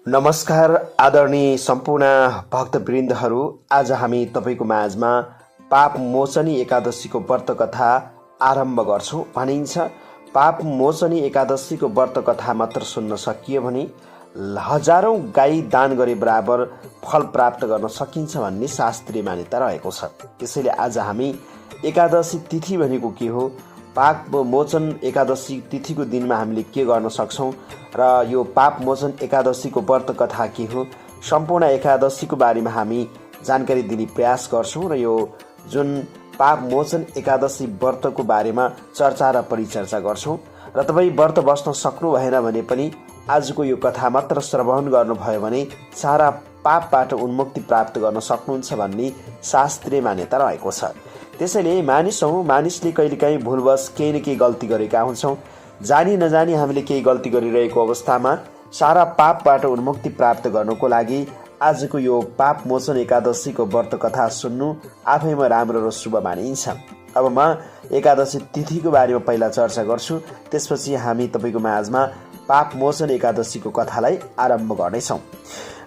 नमस्कार आदरणीय सम्पूर्ण भक्तवृन्दहरू। आज हामी तपाईको माझमा पाप मोचनी एकादशीको व्रत कथा आरम्भ गर्छौं। भनिन्छ पाप मोचनी एकादशीको व्रत कथा मात्र सुन्न सकियो भने हजारौं गाई दान गरे बराबर फल प्राप्त गर्न सकिन्छ भन्ने शास्त्रीय मान्यता रहेको छ। त्यसैले आज हामी एकादशी तिथि भनेको के हो, पाप मोचन एकादशी तिथिको दिनमा हामीले के गर्न सक्छौं र यो पाप मोचन एकादशीको व्रत कथा के हो, सम्पूर्ण एकादशीको बारेमा हामी जानकारी दिने प्रयास गर्छौं र यो जुन पाप मोचन एकादशी व्रतको बारेमा चर्चा र परिचर्चा गर्छौं र तपाई व्रत बस्न सक्नु भएन भने पनि आजको यो कथा मात्र श्रवण गर्नुभयो भने सारा पापबाट उन्मुक्ति प्राप्त गर्न सक्नुहुन्छ भन्ने शास्त्रीय मान्यता रहेको छ। त्यसैले मानिसले कहिलेकाहीँ भुलवश केही न केही गल्ती गरेका हुन्छौं। जानी नजानी हामीले केही गल्ती गरिरहेको अवस्थामा सारा पापबाट उन्मुक्ति प्राप्त गर्नको लागि आजको यो पाप मोचन एकादशीको व्रत कथा सुन्नु आफैमा राम्रो र शुभ मानिन्छ। अब म एकादशी तिथिको बारेमा पहिला चर्चा गर्छु, त्यसपछि हामी तपाईको माझमा पाप मोचन एकादशीको कथालाई आरम्भ गर्नेछौं।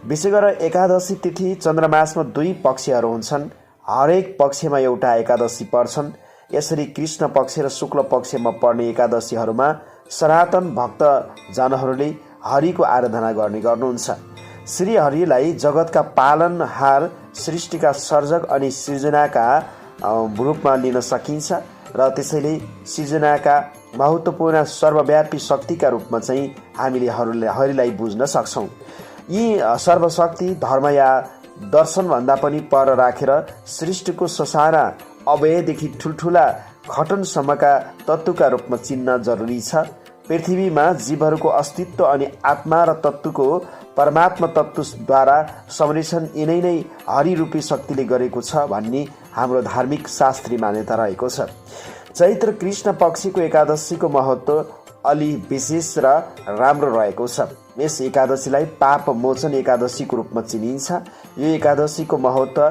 विशेष गरेर एकादशी तिथि चन्द्रमासमा 2 पक्षहरू हुन्छन्। हरेक पक्षमा एउटा एकादशी पर्छन्। यसरी कृष्ण पक्ष र शुक्ल पक्षमा पर्ने एकादशीहरूमा सनातन भक्त जनहरूले हरिको आराधना गर्नुहुन्छ। श्री हरिलाई जगतका पालनहार, सृष्टिका सर्जक अनि सृजनाका रूपमा लिन सकिन्छ र त्यसैले सृजनाका महत्त्वपूर्ण सर्वव्यापी शक्तिका रूपमा चाहिँ हामीले हरिलाई बुझ्न सक्छौं। यी सर्वशक्ति धर्म या दर्शनभन्दा पनि पर राखेर सृष्टिको ससाना अवयदेखि ठुल्ठुला घटनसम्मका तत्त्वका रूपमा चिन्न जरुरी छ। पृथ्वीमा जीवहरूको अस्तित्व अनि आत्मा र तत्त्वको परमात्मा तत्त्वद्वारा संरक्षण यिनै नै हरिरूपी शक्तिले गरेको छ भन्ने हाम्रो धार्मिक शास्त्रीय मान्यता रहेको छ। चैत्र कृष्ण पक्षको एकादशीको महत्त्व अलि विशेष र राम्रो रहेको छ। यस एकादशीलाई पाप मोचन एकादशीको रूपमा चिनिन्छ। यो एकादशीको महत्त्व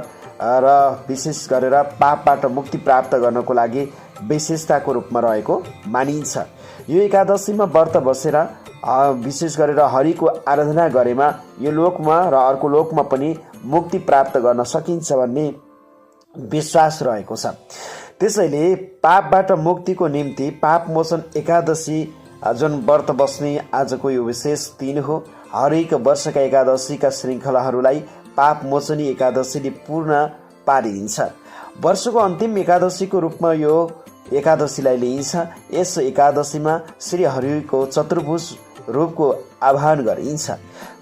र विशेष गरेर पापबाट मुक्ति प्राप्त गर्नको लागि विशेषताको रूपमा रहेको मानिन्छ। यो एकादशीमा व्रत बसेर विशेष गरेर हरिको आराधना गरेमा यो लोकमा र अर्को लोकमा पनि मुक्ति प्राप्त गर्न सकिन्छ भन्ने विश्वास रहेको छ। त्यसैले पापबाट मुक्तिको निम्ति पाप मोचन एकादशी जुन व्रत बस्ने आजको यो विशेष दिन हो। हरेक वर्षका एकादशीका श्रृङ्खलाहरूलाई पाप मोचनी एकादशीले पूर्ण पारिदिन्छ। वर्षको अन्तिम एकादशीको रूपमा यो एकादशीलाई लिइन्छ। यस एकादशीमा श्री हरिको चतुर्भुज रूपको आह्वान गरिन्छ।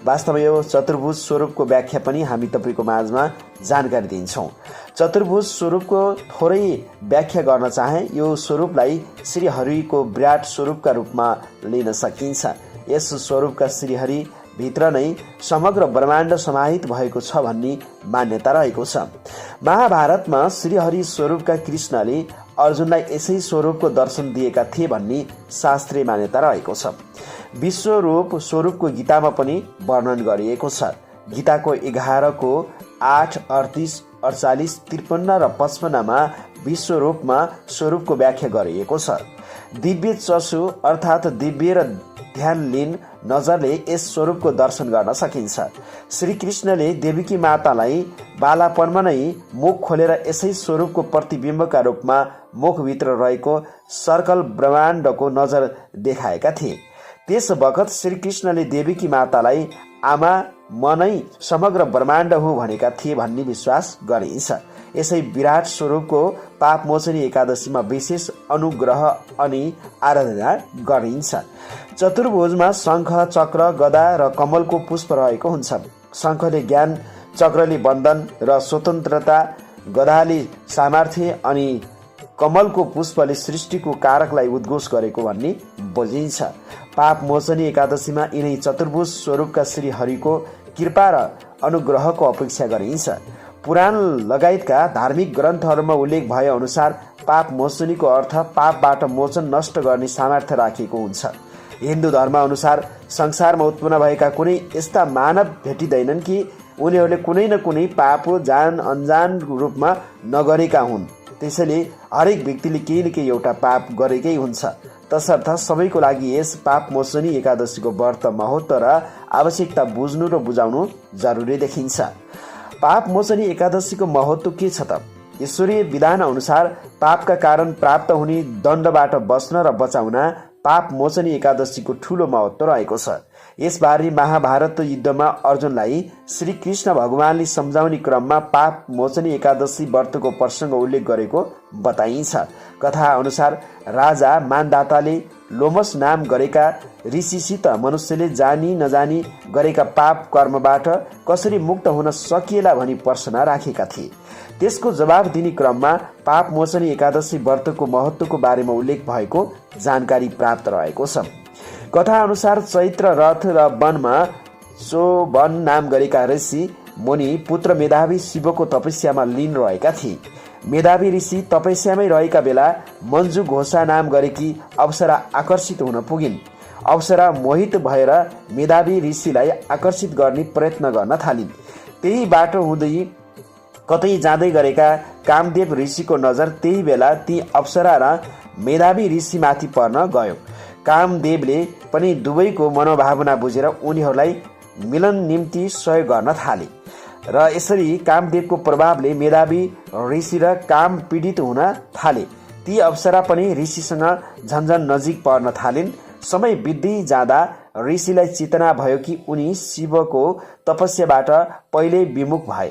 वास्तवमा यो चतुर्भुज स्वरूपको व्याख्या पनि हामी तपाईको माझमा जानकारी दिन्छौं। चतुर्भुज स्वरूपको थोरै व्याख्या गर्न चाहे यो स्वरूपलाई श्री हरिको विराट स्वरूपका रूपमा लिन सकिन्छ। यस स्वरूपका श्री हरि भित्र नै समग्र ब्रह्माण्ड समाहित भएको छ भन्ने मान्यता रहेको छ। महाभारतमा श्री हरि स्वरूपका कृष्णले अर्जुनलाई यसै स्वरूपको दर्शन दिएका थिए भन्ने शास्त्रीय मान्यता रहेको छ। विश्वरूप स्वरूपको गीतामा पनि वर्णन गरिएको छ। गीताको 11 को 8, 38, 48, 53 र 55 मा विश्वरूपमा स्वरूपको व्याख्या गरिएको छ। दिव्य चक्षु अर्थात् दिव्य र ध्यानलीन नजरले यस स्वरूपको दर्शन गर्न सकिन्छ। श्री कृष्णले देवीकी मातालाई बालापनमा नै मुख खोलेर यसै स्वरूपको प्रतिबिम्बका रूपमा मुखभित्र रहेको सर्कल ब्रह्माण्डको नजर देखाएका थिए। त्यस बखत श्री कृष्णले देवीकी मातालाई आमा म नै समग्र ब्रह्माण्ड हुँ भनेका थिए भन्ने विश्वास गरिन्छ। यसै विराट स्वरूपको पाप मोचनी एकादशीमा विशेष अनुग्रह अनि आराधना गरिन्छ। चतुर्भुजमा शंख, चक्र, गदा र कमलको पुष्प रहेको हुन्छ। शंखले ज्ञान, चक्रले बन्धन र स्वतन्त्रता, गदाले सामर्थ्य अनि कमलको पुष्पले सृष्टिको कारकलाई उद्घोष गरेको भन्ने बुझिन्छ। पाप मोचनी एकादशीमा यिनै चतुर्भुज स्वरूपका श्री हरिको कृपा र अनुग्रहको अपेक्षा गरिन्छ। पुराण लगायतका धार्मिक ग्रन्थहरूमा उल्लेख भए अनुसार पाप मोचनीको अर्थ पापबाट मोचन नष्ट गर्ने सामर्थ्य राखेको हुन्छ। हिन्दू धर्म अनुसार संसारमा उत्पन्न भएका कुनै यस्ता मानव भेटिँदैनन् कि उनीहरूले कुनै न कुनै पाप जान अनजान रूपमा नगरेका हुन्। त्यसैले हरेक व्यक्तिले केही न केही एउटा पाप गरेकै हुन्छ। तसर्थ सबैको लागि यस पाप मोचनी एकादशीको व्रत महत्त्व र आवश्यकता बुझ्नु र बुझाउनु जरुरी देखिन्छ। पाप मोचनी एकादशीको महत्त्व के छ त? ईश्वरीय विधान अनुसार पापका कारण प्राप्त हुने दण्डबाट बच्न र बचाउन पाप मोचनी एकादशीको ठूलो महत्त्व रहेको छ। यसबारे महाभारत युद्धमा अर्जुनलाई श्री कृष्ण भगवानले सम्झाउने क्रममा पाप मोचनी एकादशी व्रतको प्रसङ्ग उल्लेख गरेको बताइन्छ। कथा अनुसार राजा मानदाताले लोमस नाम गरेका ऋषिसित मनुष्यले जानी नजानी गरेका पाप कर्मबाट कसरी मुक्त हुन सकिएला भनी प्रश्न राखेका थिए। त्यसको जवाब दिने क्रममा पाप मोचनी एकादशी व्रतको महत्त्वको बारेमा उल्लेख भएको जानकारी प्राप्त रहेको छ। कथा अनुसार चैत्र रथ र वनमा चोवन नाम गरेका ऋषि मुनि पुत्र मेधावी शिवको तपस्यामा लीन रहेका थिए। मेधावी ऋषि तपस्यामै रहेका बेला मन्जु घोषा नाम गरेकी अप्सरा आकर्षित हुन पुगिन्। अप्सरा मोहित भएर मेधावी ऋषिलाई आकर्षित गर्ने प्रयत्न गर्न थालिन्। त्यही बाटो हुँदै कतै जाँदै गरेका कामदेव ऋषिको नजर त्यही बेला ती अप्सरा र मेधावी ऋषिमाथि पर्न गयो। कामदेवले पनि दुवैको मनोभावना बुझेर उनीहरूलाई मिलन निम्ति सहयोग गर्न थाले र यसरी कामदेवको प्रभावले मेधावी ऋषि र काम पीडित हुन थाले। ती अप्सरा पनि ऋषिसँग झन्झन नजिक पर्न थालिन्। समय बित्दै जाँदा ऋषिलाई चेतना भयो कि उनी शिवको तपस्याबाट पहिल्यै विमुख भए।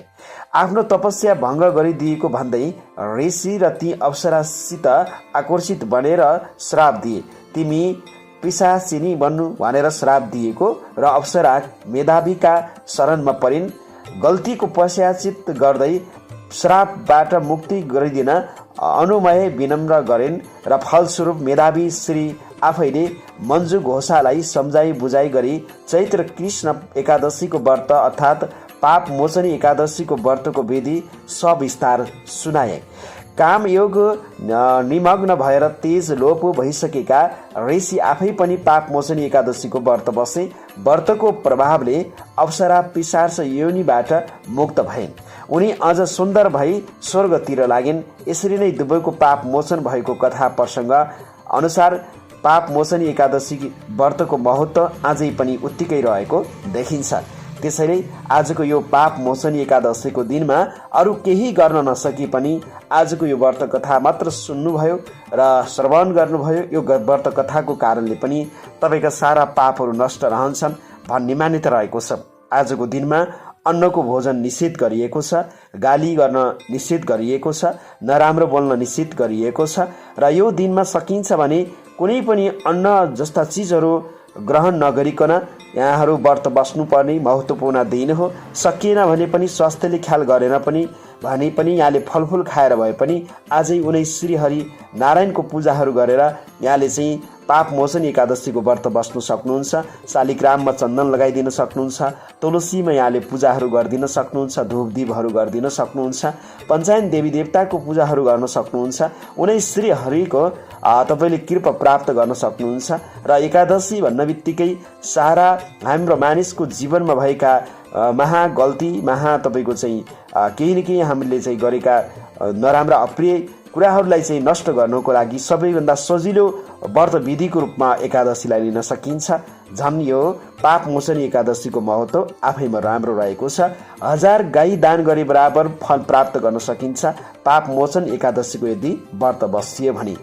आफ्नो तपस्या भङ्ग गरिदिएको भन्दै ऋषि र ती अप्सरासित आकर्षित बनेर श्राप दिए। तिमी पिशाचिनी बन्नु भनेर श्राप दिएको र अप्सरा मेधावीका शरणमा परिन्। गल्तीको पश्चाचित गर्दै श्रापबाट मुक्ति गरिदिन अनुमय विनम्र गरिन् र फलस्वरूप मेधावी श्री आफैले मन्जु घोषालाई सम्झाइ बुझाइ गरी चैत्र कृष्ण एकादशीको व्रत अर्थात् पाप मोचनी एकादशीको व्रतको विधि सविस्तार सुनाए। कामयोग निमग्न भएर तेज लोप भइसकेका ऋषि आफै पनि पाप मोचनी एकादशीको व्रत बसे। व्रतको प्रभावले अप्सरा पिशाच योनिबाट मुक्त भइन्। उनी अझ सुन्दर भई स्वर्गतिर लागिन्। यसरी नै दुवैको पाप मोचन भएको कथा प्रसङ्ग अनुसार पाप मोचनी एकादशी व्रतको महत्त्व आजै पनि उत्तिकै रहेको देखिन्छ। त्यसैले आजको यो पाप मोचनी एकादशीको दिनमा अरू केही गर्न नसके पनि आजको यो व्रत कथा मात्र सुन्नुभयो र श्रवण गर्नुभयो। यो व्रत कथाको कारणले पनि तपाईँका सारा पापहरू नष्ट रहन्छन् भन्ने मान्यता रहेको छ। आजको दिनमा अन्नको भोजन निषेध गरिएको छ, गाली गर्न निषेध गरिएको छ, नराम्रो बोल्न निषेध गरिएको छ र यो दिनमा सकिन्छ भने कुनै पनि अन्न जस्ता चिजहरू ग्रहण नगरिकन यहाँहरू व्रत बस्नुपर्ने महत्त्वपूर्ण दिन हो। सकिएन भने पनि स्वास्थ्यले ख्याल गरेन भने पनि यहाँले फलफुल खाएर भए पनि आजै उनै श्री हरि नारायणको पूजाहरू गरेर यहाँले चाहिँ पाप मोचनी एकादशीको व्रत बस्नु सक्नुहुन्छ। शालिग्राममा चन्दन लगाइदिन सक्नुहुन्छ। तुलसीमा यहाँले पूजाहरू गरिदिन सक्नुहुन्छ। धूपदीपहरू गरिदिन सक्नुहुन्छ। पञ्चायन देवी देवताको पूजाहरू गर्न सक्नुहुन्छ। उनै श्री हरिको तपाईँले कृपा प्राप्त गर्न सक्नुहुन्छ र एकादशी भन्न बित्तिकै सारा हाम्रो मानिसको जीवनमा भएका महा गल्ती तपाईँको चाहिँ केही न केही हामीले चाहिँ गरेका नराम्रा अप्रिय कुराहरूलाई चाहिँ नष्ट गर्नको लागि सबैभन्दा सजिलो व्रत विधिको रूपमा एकादशीलाई लिन सकिन्छ। झन् यो पाप मोचनी एकादशीको महत्त्व आफैमा राम्रो रहेको छ। 1000 गाई दान गरे बराबर फल प्राप्त गर्न सकिन्छ पाप मोचन एकादशीको यदि व्रत बसियो भने।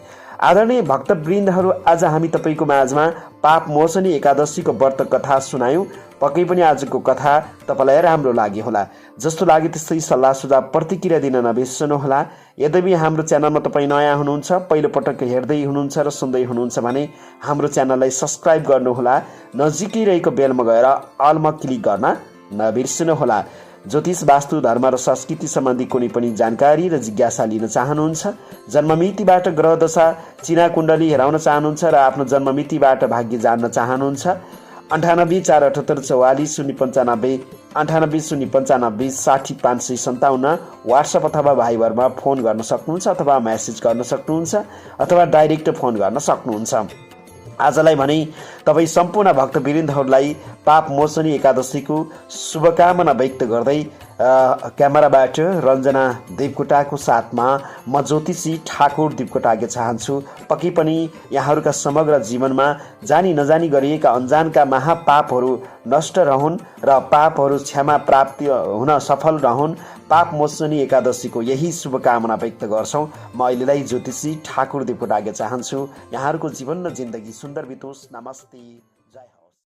आदरणीय भक्तवृन्दहरू, आज हामी तपाईँको माझमा पाप मोचनी एकादशीको व्रत कथा सुनायौँ। पक्कै पनि आजको कथा तपाईँलाई राम्रो लाग्यो होला। जस्तो लाग्यो त्यस्तै सल्लाह सुझाव प्रतिक्रिया दिन नबिर्सनुहोला। यद्यपि हाम्रो च्यानलमा तपाईँ नयाँ हुनुहुन्छ, पहिलोपटक हेर्दै हुनुहुन्छ र सुन्दै हुनुहुन्छ भने हाम्रो च्यानललाई सब्सक्राइब गर्नुहोला। नजिकै रहेको बेलमा गएर अलमा क्लिक गर्न नबिर्सनुहोला। ज्योतिष, वास्तु, धर्म र संस्कृति सम्बन्धी कुनै पनि जानकारी र जिज्ञासा लिन चाहनुहुन्छ, जन्ममितिबाट ग्रह दशा चिना कुण्डली हेराउन चाहनुहुन्छ र आफ्नो जन्ममितिबाट भाग्य जान्न चाहनुहुन्छ, 98 478 44 095 98 095 60 557 व्हाट्सएप अथवा भाइबरमा फोन गर्न सक्नुहुन्छ अथवा मेसेज गर्न सक्नुहुन्छ अथवा डाइरेक्ट फोन गर्न सक्नुहुन्छ। आजलाई भने तपाईँ सम्पूर्ण भक्तवृन्दहरूलाई पाप मोचनी एकादशीको शुभकामना व्यक्त गर्दै क्यामेराबाट रञ्जना देवकोटाको साथमा म ज्योतिषी ठाकुर देवकोटागे चाहन्छु पक्कै पनि यहाँहरूका समग्र जीवनमा जानी नजानी गरिएका अन्जानका महापापहरू नष्ट रहन् र पापहरू क्षमा प्राप्ति हुन सफल रहन्। पाप मोचनी एकादशीको यही शुभकामना व्यक्त गर्छौँ। म अहिलेलाई ज्योतिषी ठाकुर देवकोटागे चाहन्छु यहाँहरूको जीवन र जिन्दगी सुन्दर बितोस्। नमस्ते।